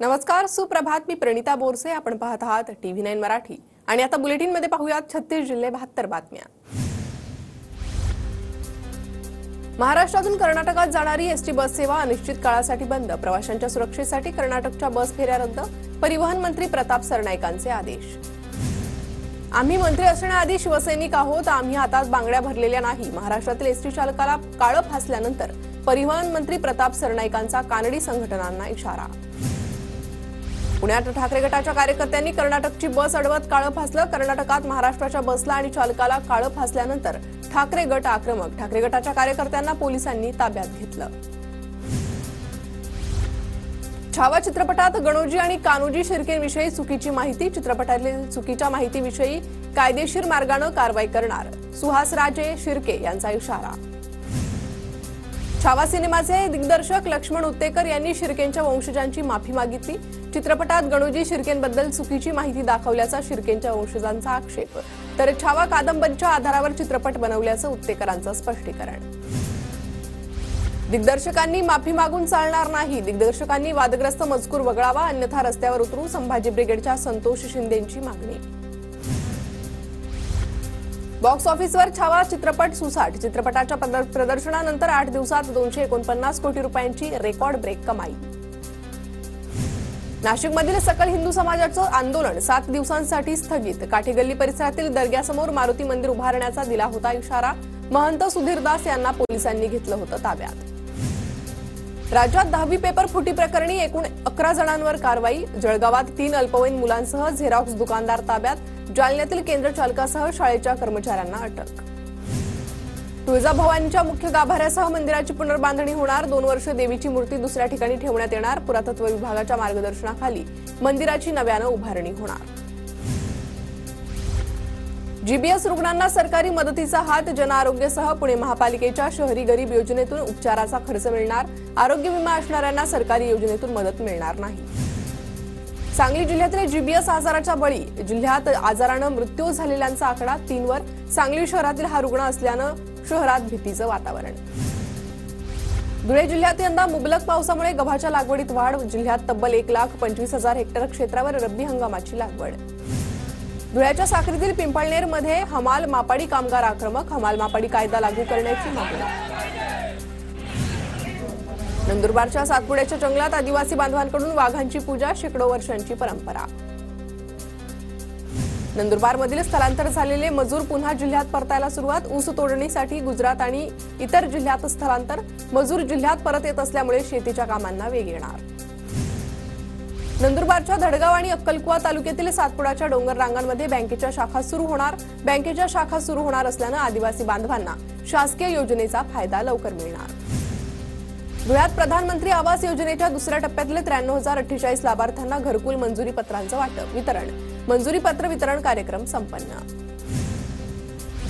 नमस्कार, सुप्रभात. मी प्रणिता बोरसे. आपण पाहत आहात TV9 मराठी आणि आता बुलेटिन मध्ये पाहूयात 36 जिल्हे 72 बातम्या. महाराष्ट्रातून कर्नाटकात जाणारी एसटी बस सेवा अनिश्चित काळासाठी बंद. प्रवाशांच्या सुरक्षेसाठी कर्नाटकच्या बस फेऱ्या रद्द. परिवहन मंत्री प्रताप सरनाईकांचे आदेश. आम्ही मंत्री असण्याआधी शिवसैनिक आहोत. आम्ही हातात बांगड्या भरलेल्या नाही. महाराष्ट्रातील एसटी चालकाला काळं फासल्यानंतर परिवहन मंत्री प्रताप सरनाईकांचा कानडी संघटनांना इशारा. पुण्यात ठाकरे गटाच्या कार्यकर्त्यांनी कर्नाटकची बस अडवत काळं फासलं. कर्नाटकात महाराष्ट्राच्या बसला आणि चालकाला काळं फासल्यानंतर ठाकरे गट आक्रमक. ठाकरे गटाच्या कार्यकर्त्यांना पोलिसांनी ताब्यात घेतलं. छावा चित्रपटात गणोजी आणि कान्होजी शिर्केंविषयी चुकीची माहिती. चित्रपटातील चुकीच्या माहितीविषयी कायदेशीर मार्गाने कारवाई करणार. सुहास राजे शिर्के यांचा इशारा. छावा सिनेमाचे दिग्दर्शक लक्ष्मण उत्तेकर यांनी शिर्केंच्या वंशजांची माफी मागितली. चित्रपटात गणोजी शिर्केंबद्दल चुकीची माहिती दाखवल्याचा शिर्केंच्या वंशजांचा आक्षेप. तर छावा कादंबरीच्या आधारावर चित्रपट बनवल्याचं उत्तेकरांचं स्पष्टीकरण. दिग्दर्शकांनी माफी मागून चालणार नाही. दिग्दर्शकांनी वादग्रस्त मजकूर वगळावा, अन्यथा रस्त्यावर उतरू. संभाजी ब्रिगेडच्या संतोष शिंदेंची मागणी. बॉक्स ऑफिसवर छावा चित्रपट सुसाट. चित्रपटाच्या प्रदर्शनानंतर 8 दिवसात 249 कोटी रुपयांची रेकॉर्ड ब्रेक कमाई. नाशिकमधील सकल हिंदू समाजाचं आंदोलन 7 दिवसांसाठी स्थगित. काठीगल्ली परिसरातील दर्ग्यासमोर मारुती मंदिर उभारण्याचा दिला होता इशारा. महंत सुधीर दास यांना पोलिसांनी घेतलं होतं ताब्यात. राज्यात 10वी पेपर फुटी प्रकरणी एकूण 11 जणांवर कारवाई. जळगावात 3 अल्पवयीन मुलांसह झेरॉक्स दुकानदार ताब्यात. जालन्यातील केंद्र चालकासह शाळेच्या कर्मचाऱ्यांना अटक. तुळजाभवानीच्या मुख्य गाभाऱ्यासह मंदिराची पुनर्बांधणी होणार. 2 वर्ष देवीची मूर्ती दुसऱ्या ठिकाणी ठेवण्यात येणार. पुरातत्व विभागाच्या मार्गदर्शनाखाली मंदिराची नव्यानं उभारणी होणार. जीबीएस रुग्णांना सरकारी मदतीचा हात. जनआरोग्यसह पुणे महापालिकेच्या शहरी गरीब योजनेतून उपचाराचा खर्च मिळणार. आरोग्य विमा असणाऱ्यांना सरकारी योजनेतून मदत मिळणार नाही. सांगली जिल्ह्यातील जीबीएस आजाराच्या बळी. जिल्ह्यात आजारानं मृत्यू झालेल्यांचा आकडा 3 वर. सांगली शहरातील हा रुग्ण असल्यानं शहरात भीतीचं वातावरण. धुळे जिल्ह्यात यंदा मुबलक पावसामुळे गव्हाच्या लागवडीत वाढ. जिल्ह्यात तब्बल 1,25,000 हेक्टर क्षेत्रावर रब्बी हंगामाची लागवड. धुळ्याच्या साक्रीतील पिंपळनेरमध्ये हमाल मापाडी कामगार आक्रमक. हमाल मापाडी कायदा लागू करण्याची मागणी. नंदुरबारच्या सातपुड्याच्या जंगलात आदिवासी बांधवांकडून वाघांची पूजा. शेकडो वर्षांची परंपरा. नंदुरबारमधील स्थलांतर झालेले मजूर पुन्हा जिल्ह्यात परतायला सुरुवात. ऊस तोडणीसाठी गुजरात आणि इतर जिल्ह्यात स्थलांतर. मजूर जिल्ह्यात परत येत असल्यामुळे शेतीच्या कामांना वेग येणार. नंदुरबारच्या धडगाव आणि अक्कलकुवा तालुक्यातील सातपुडाच्या डोंगर रांगांमध्ये बँकेच्या शाखा सुरू होणार. बँकेच्या शाखा सुरू होणार असल्यानं आदिवासी बांधवांना शासकीय योजनेचा फायदा लवकर मिळणार. धुळ्यात प्रधानमंत्री आवास योजनेच्या दुसऱ्या टप्प्यातले 93,048 लाभार्थ्यांना घरकुल मंजुरी पत्रांचं वाटप. वितरण. मंजुरी पत्र वितरण कार्यक्रम संपन्न.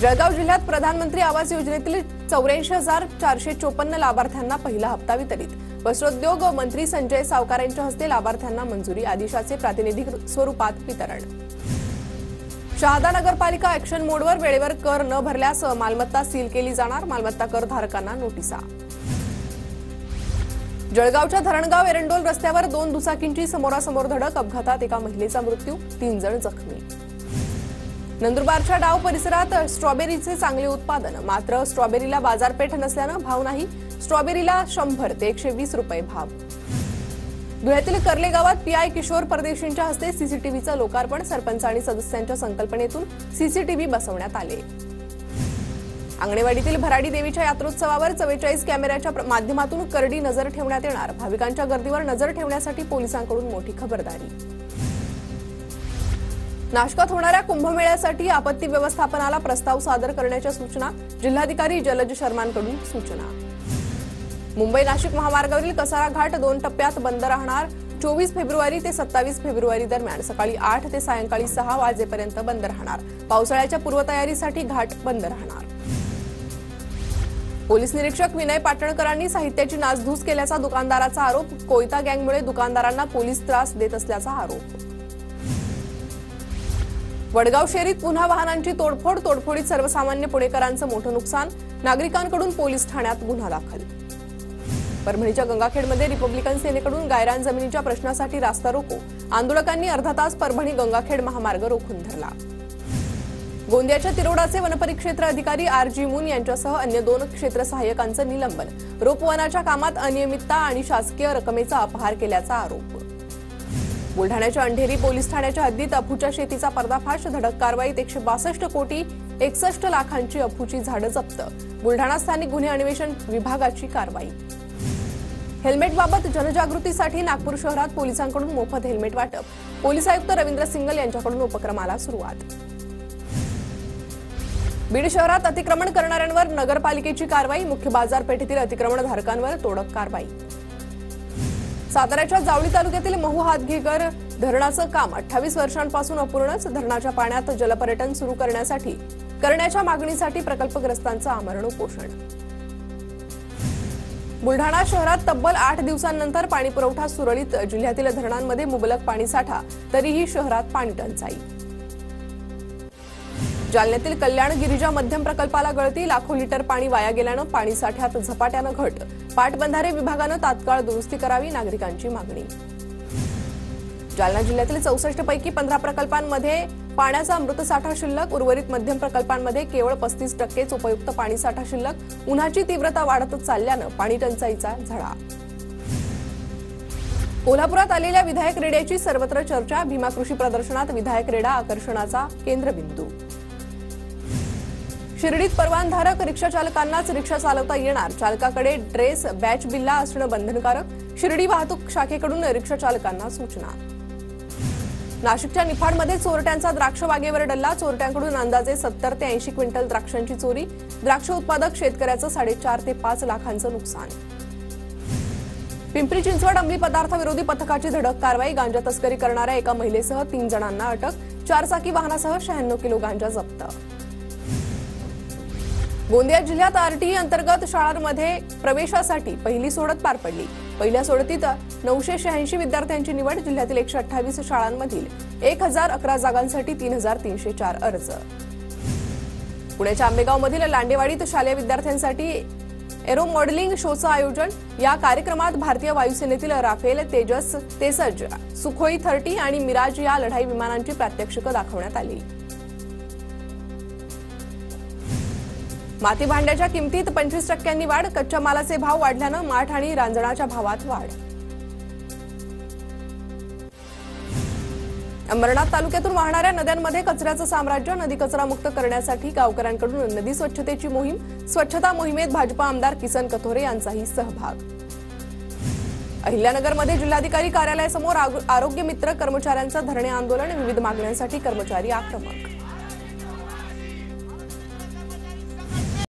जळगाव जिल्ह्यात प्रधानमंत्री आवास योजनेतील 84,454 लाभार्थ्यांना पहिला हप्ता वितरित. वस्त्रोद्योग मंत्री संजय सावकार यांच्या हस्ते लाभार्थ्यांना मंजुरी. आदेशाचे प्रातिनिधिक स्वरूपात वितरण. शहादा नगरपालिका ऍक्शन मोडवर. वेळेवर कर न भरल्यास मालमत्ता सील केली जाणार. मालमत्ता कर धारकांना नोटिसा. जळगावच्या धरणगाव एरंडोल रस्त्यावर 2 दुचाकींची समोरासमोर धडक. अपघातात एका महिलेचा मृत्यू, 3 जण जखमी. नंदुरबारच्या डाव परिसरात स्ट्रॉबेरीचे चांगले उत्पादन. मात्र स्ट्रॉबेरीला बाजारपेठ नसल्यानं भाव नाही. स्ट्रॉबेरीला 100 ते 120 रुपये भाव. धुळ्यातील कर्ले गावात पीआय किशोर परदेशींच्या हस्ते सीसीटीव्हीचं लोकार्पण. सरपंच आणि सदस्यांच्या संकल्पनेतून सीसीटीव्ही बसवण्यात आले. अंगणेवाडीतील भराडी देवीच्या यात्रोत्सवावर 44 कॅमेऱ्याच्या माध्यमातून करडी नजर ठेवण्यात येणार. भाविकांच्या गर्दीवर नजर ठेवण्यासाठी पोलिसांकडून मोठी खबरदारी. नाशकात होणाऱ्या कुंभमेळ्यासाठी आपत्ती व्यवस्थापनाला प्रस्ताव सादर करण्याच्या सूचना. जिल्हाधिकारी जलज शर्मांकडून सूचना. मुंबई नाशिक महामार्गावरील कसारा घाट 2 टप्प्यात बंद राहणार. 24 फेब्रुवारी ते 27 फेब्रुवारी दरम्यान सकाळी 8 ते सायंकाळी 6 वाजेपर्यंत बंद राहणार. पावसाळ्याच्या पूर्वतयारीसाठी घाट बंद राहणार. पोलीस निरीक्षक विनय पाटणकरांनी साहित्याची नासधूस केल्याचा दुकानदाराचा आरोप. कोयता गँगमुळे दुकानदारांना पोलीस त्रास देत असल्याचा आरोप. वडगाव शहरीत पुन्हा वाहनांची तोडफोड. तोडफोडीत सर्वसामान्य पुणेकरांचं मोठं नुकसान. नागरिकांकडून पोलीस ठाण्यात गुन्हा दाखल. परभणीच्या गंगाखेडमध्ये रिपब्लिकन सेनेकडून गायरान जमिनीच्या प्रश्नासाठी रास्ता रोको, आंदोलकांनी अर्धा तास परभणी गंगाखेड महामार्ग रोखून धरला. गोंदियाच्या तिरोडाचे वनपरिक्षेत्र अधिकारी R.G. मून यांच्यासह अन्य 2 क्षेत्र सहाय्यकांचं निलंबन, रोपवनाच्या कामात अनियमितता आणि शासकीय रकमेचा अपहार केल्याचा आरोप. बुलढाण्याच्या अंधेरी पोलीस ठाण्याच्या हद्दीत अफूच्या शेतीचा पर्दाफाश, धडक कारवाईत 162 कोटी 61 लाखांची अफूची झाडं जप्त, बुलढाणा स्थानिक गुन्हे अन्वेषण विभागाची कारवाई. हेल्मेटबाबत जनजागृतीसाठी नागपूर शहरात पोलिसांकडून मोफत हेल्मेट वाटप, पोलीस आयुक्त रवींद्र सिंगल यांच्याकडून उपक्रमाला सुरुवात. बीड शहरात अतिक्रमण करणाऱ्यांवर नगरपालिकेची कारवाई, मुख्य बाजारपेठेतील अतिक्रमणधारकांवर तोडक कारवाई. साताऱ्याच्या जावळी तालुक्यातील महू हातघेगर धरणाचं काम 28 वर्षांपासून अपूर्णच, धरणाच्या पाण्यात जलपर्यटन सुरू करण्याच्या मागणीसाठी प्रकल्पग्रस्तांचं आमरण उपोषण. बुलढाणा शहरात तब्बल 8 दिवसांनंतर पाणीपुरवठा सुरळीत, जिल्ह्यातील धरणांमध्ये मुबलक पाणीसाठा, तरीही शहरात पाणी टंचाई. जालन्यातील कल्याण गिरिजा मध्यम प्रकल्पाला गळती, लाखो लिटर पाणी वाया गेल्यानं पाणीसाठ्यात झपाट्यानं घट, पाटबंधारे विभागानं तात्काळ दुरुस्ती करावी, नागरिकांची मागणी. जालना जिल्ह्यातील 64 पैकी 15 प्रकल्पांमध्ये पाण्याचा मृतसाठा शिल्लक, उर्वरित मध्यम प्रकल्पांमध्ये केवळ 35% उपयुक्त पाणीसाठा शिल्लक, उन्हाची तीव्रता वाढतच चालल्यानं पाणी टंचाईचा झळा. कोल्हापुरात आलेल्या विधायक रेड्याची सर्वत्र चर्चा, भीमा कृषी प्रदर्शनात विधायक रेडा आकर्षणाचा केंद्रबिंदू. शिर्डीत परवानधारक रिक्षा चालकांनाच रिक्षा चालवता येणार, चालकाकडे ड्रेस बॅच बिल्ला असणं बंधनकारक, शिर्डी वाहतूक शाखेकडून रिक्षा चालकांना सूचना. नाशिकच्या निफाडमध्ये चोरट्यांचा द्राक्ष बागेवर डल्ला, चोरट्यांकडून अंदाजे 70 ते 80 क्विंटल द्राक्षांची चोरी, द्राक्ष उत्पादक शेतकऱ्याचं 4.5 ते 5 लाखांचं नुकसान. पिंपरी चिंचवड अंमली पदार्थ विरोधी पथकाची धडक कारवाई, गांजा तस्करी करणाऱ्या एका महिलेसह 3 जणांना अटक, 4 चाकी वाहनासह 96 किलो गांजा जप्त. गोंदिया जिल्ह्यात RTE अंतर्गत शाळांमध्ये प्रवेशासाठी पहिली सोडत पार पडली. पहिल्या सोडतीत 986 विद्यार्थ्यांची निवड, जिल्ह्यातील 128 शाळांमधील 1011 जागांसाठी 3304 अर्ज. पुण्याच्या आंबेगावमधील लांडेवाडीत शालेय विद्यार्थ्यांसाठी एरो मॉडेलिंग शोचं आयोजन, या कार्यक्रमात भारतीय वायुसेनेतील राफेल, तेजस, तेसज, सुखोई 30 आणि मिराज या लढाई विमानांची प्रात्यक्षिकं दाखवण्यात आली. माती भांड्याच्या किमतीत 25% वाढ, कच्च्या मालाचे भाव वाढल्यानं माठ आणि रांजणाच्या भावात वाढ. अंबरनाथ तालुक्यातून वाहणाऱ्या नद्यांमध्ये कचऱ्याचं साम्राज्य, नदी कचरा मुक्त करण्यासाठी गावकऱ्यांकडून नदी स्वच्छतेची मोहीम, स्वच्छता मोहिमेत भाजपा आमदार किसन कथोरे यांचाही सहभाग. अहिल्यानगरमध्ये जिल्हाधिकारी कार्यालयासमोर आरोग्य मित्र कर्मचाऱ्यांचं धरणे आंदोलन, विविध मागण्यांसाठी कर्मचारी आक्रमक.